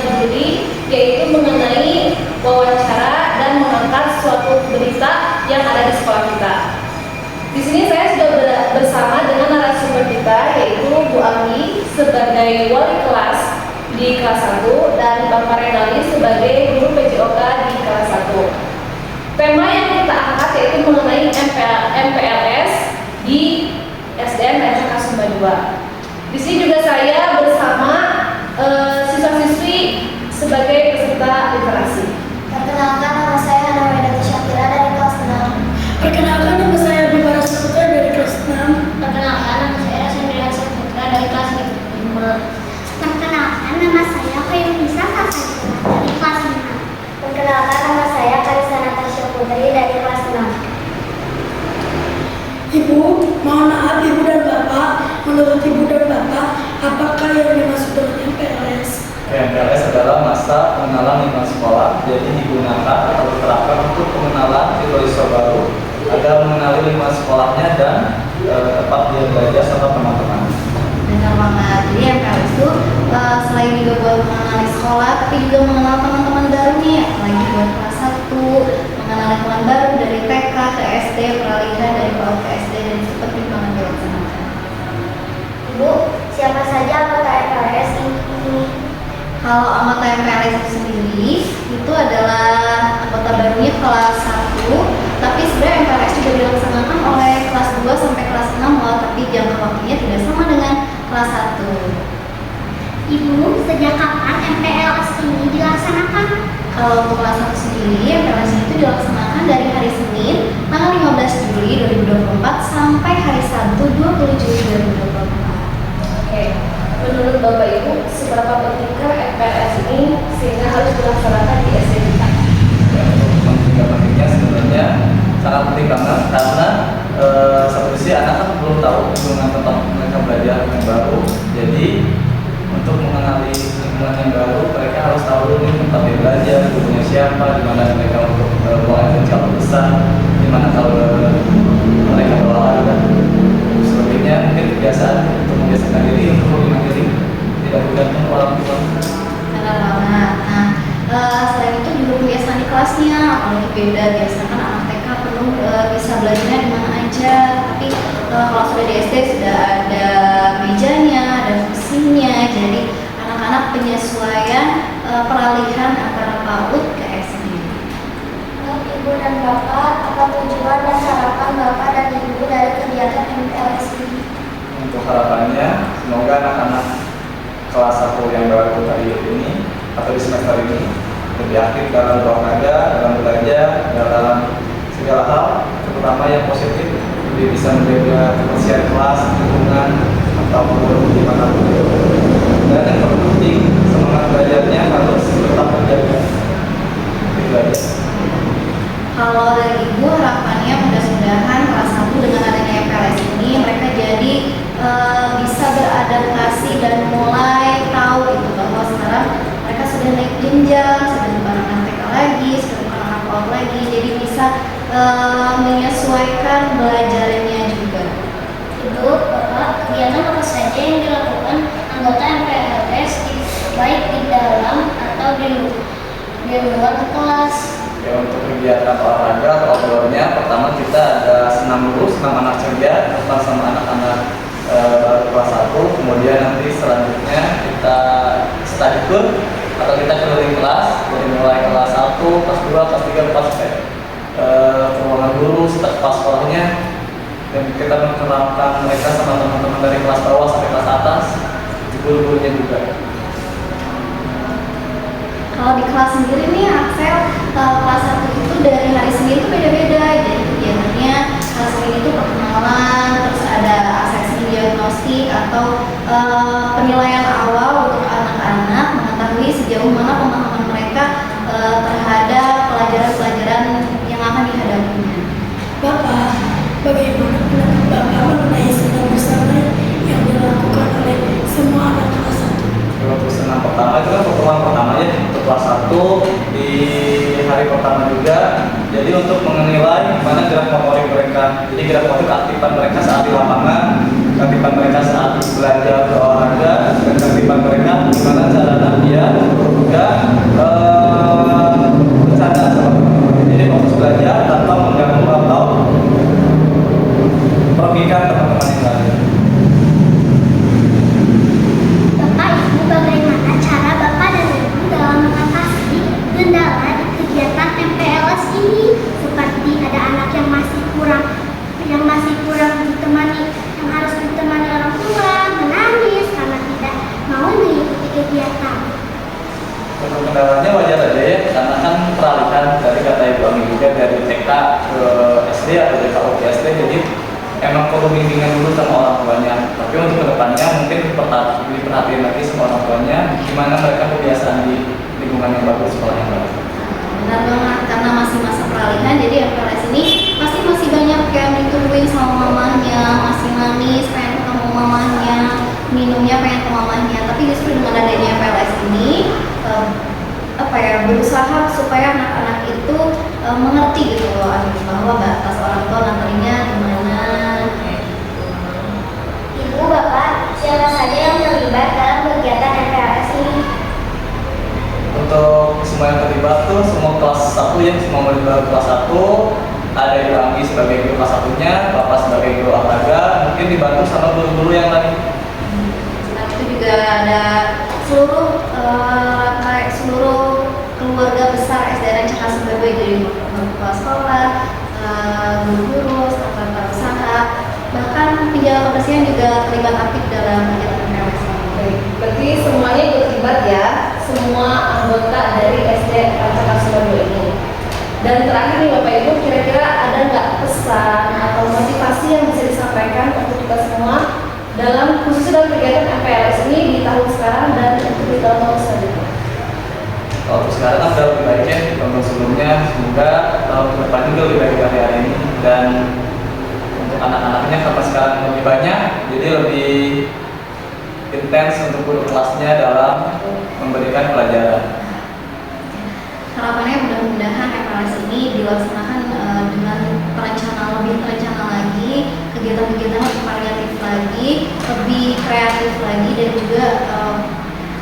juri, yaitu mengenai wawancara dan mengangkat suatu berita yang ada di sekolah kita. Di sini saya sudah bersama dengan narasumber kita, yaitu Bu Ami sebagai wali kelas di kelas 1 dan Bapak Renali sebagai guru PJOK di kelas 1. Tema yang kita angkat yaitu mengenai MPLS di SDN SMK Sumba 2. Di sini juga saya bersama siswa-siswi sebagai peserta literasi. Perkenalkan, nama saya Hana Wedati Syakira dari kelas 6. Perkenalkan, nama saya Bima Saputra dari kelas 6. Perkenalkan, nama saya Rasendrian Saputra dari kelas 5. Perkenalkan, nama saya Kayunisa Saputra dari kelas 5. Perkenalkan, nama saya Karisa Natasha Putri dari kelas 6. Ibu, mohon maaf Ibu dan Bapak, menurut Ibu dan Bapak, apakah yang dimaksud dengan MPLS? MPLS adalah masa pengenalan lingkungan sekolah, jadi digunakan atau diterapkan untuk pengenalan siswa-siswa baru agar mengenali lingkungan sekolahnya dan tempat dia belajar serta teman-teman. Benar banget. Jadi MPLS itu selain juga buat mengenali sekolah, tapi juga mengenal teman-teman barunya, apalagi buat kelas 1, mengenal lingkungan baru dari TK ke SD, peralihan dari PAUD ke SD, dan seperti banget dilaksanakan. Ibu, siapa saja anggota MPLS ini? Kalau anggota MPLS itu sendiri, itu adalah anggota barunya kelas 1, tapi sebenarnya MPLS juga dilaksanakan oleh kelas 2 sampai kelas 6, tapi jangka waktunya tidak sama dengan kelas 1. Ibu, sejak kapan MPLS ini dilaksanakan? Kalau untuk kelas 1 sendiri, MPLS itu dilaksanakan dari hari Senin, tanggal 15 Juli 2024 sampai hari Sabtu 20 Juli 2024. Oke, menurut Bapak Ibu, seberapa pentingkah MPLS ini sehingga harus dilaksanakan di SD kita? Ya, untuk pentingnya sebenarnya sangat penting banget karena satu sisi anak kan belum tahu lingkungan tempat mereka belajar yang baru, jadi untuk mengenali lingkungan yang baru mereka harus tahu dulu nih tempat dia belajar, gurunya siapa, di mana mereka untuk buang air kecil besar, di mana kalau mereka berolahraga. Selebihnya mungkin kebiasaan untuk membiasakan diri untuk lebih mandiri, tidak bergantung orang tua. Benar banget. Nah, selain itu juga kebiasaan di kelasnya, apalagi beda. Biasanya kan anak TK penuh bisa belajarnya di mana aja, tapi kalau sudah di SD sudah ada mejanya, ada kursinya, jadi anak-anak penyesuaian peralihan antara PAUD ke SD. Ibu dan Bapak, apa tujuan dan harapan Bapak dan Ibu dari kegiatan MPLS ini? Untuk harapannya, semoga anak-anak kelas 1 yang baru kali ini atau di semester ini lebih aktif dalam berolahraga, dalam belajar, dalam segala hal, terutama yang positif, lebih bisa menjaga kebersihan kelas, lingkungan, ataupun dimanapun. Dan yang terpenting, semangat belajarnya harus tetap terjaga. Itu aja. Kalau dari Ibu, harapannya mudah-mudahan kelas 1 dengan adanya MPLS ini mereka jadi bisa beradaptasi dan mulai tahu gitu bahwa sekarang mereka sudah naik jenjang, sudah bukan anak TK lagi, sudah bukan anak PAUD lagi, jadi bisa menyesuaikan belajarnya juga. Ibu, Bapak, kegiatan apa saja yang dilakukan anggota MPLS baik di dalam atau di luar kelas? Ya, untuk kegiatan olahraga atau outdoornya, pertama kita ada senam dulu, senam anak ceria, sama anak-anak baru kelas 1, kemudian nanti selanjutnya kita study tour atau kita keliling kelas, dari mulai kelas 1, kelas 2, kelas 3, kelas sampai ke ruangan guru, start pas sekolahnya, dan kita memperkenalkan mereka sama teman-teman dari kelas bawah sampai kelas atas, guru-gurunya juga. Kalau di kelas sendiri nih, Axel, kelas 1 itu dari hari Senin itu beda-beda. Jadi kegiatannya kelas Senin itu perkenalan, terus ada assessment diagnostik atau penilaian awal untuk anak-anak mengetahui sejauh mana pemahaman mereka terhadap pelajaran-pelajaran yang akan dihadapinya. Bapak, bagaimana pendapat Bapak mengenai senam bersama yang dilakukan oleh semua anak kelas 1? Untuk senam pertama itu kan pertemuan pertamanya untuk kelas 1 di hari pertama juga. Jadi untuk menilai mana gerak motorik mereka, jadi gerak motorik aktifan mereka saat di lapangan, aktifan mereka saat belajar berolahraga, dan aktifan mereka gimana cara dia kegiatan. Untuk kendalanya wajar aja ya, karena kan peralihan dari kata Ibu Ami juga dari TK ke SD atau TK ke SD, jadi emang perlu bimbingan dulu sama orang tuanya. Tapi untuk kedepannya mungkin diperhatiin lagi sama orang tuanya, gimana mereka kebiasaan di lingkungan yang bagus, sekolah yang bagus. Benar banget, karena masih masa peralihan, jadi FLS ini pasti masih banyak yang ditungguin sama mamanya, masih nangis, pengen ketemu mamanya, minumnya pengen ke mamanya. Tapi justru dengan adanya FLS ini, berusaha supaya anak-anak itu mengerti gitu loh, bahwa batas orang tua nganterinya gimana. Ibu, Bapak, siapa saja yang terlibat dalam kegiatan FLS ini? Untuk semua yang terlibat tuh semua kelas 1 ya, semua murid baru kelas 1, ada Ibu Anggi sebagai guru kelas 1-nya, Bapak sebagai guru olahraga, mungkin dibantu sama guru-guru yang lain. Nah, itu juga ada seluruh keluarga besar SDN Cakasem Babai, dari kepala sekolah, guru-guru, staf usaha, bahkan penjaga kebersihan juga terlibat aktif dalam kegiatan FLS. Baik, berarti semuanya ikut terlibat ya, semua anggota dari SD Cakasem Babai ini. Dan terakhir nih Bapak Ibu, kira-kira ada nggak pesan atau motivasi yang bisa disampaikan untuk kita semua khususnya dalam kegiatan FLS ini di tahun sekarang dan untuk di tahun-tahun selanjutnya? Kalau untuk sekarang kan udah lebih baik ya, tahun sebelumnya, semoga tahun ke depan juga lebih baik dari hari ini. Dan untuk anak-anaknya sampai sekarang lebih banyak, jadi lebih intens untuk guru kelasnya dalam memberikan pelajaran. Harapannya mudah-mudahan FLS ini dilaksanakan dengan lebih terencana lagi, kegiatan-kegiatan lebih variatif lagi, lebih kreatif lagi, dan juga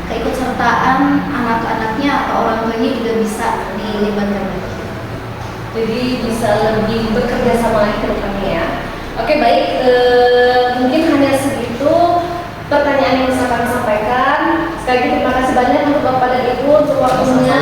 keikutsertaan anak-anaknya atau orang tuanya juga bisa dilibatkan lagi. Jadi bisa lebih bekerja sama lagi ke depannya ya. Oke baik, mungkin hanya segitu pertanyaan yang bisa kami sampaikan. Sekali lagi terima kasih banyak untuk Bapak dan Ibu untuk waktunya.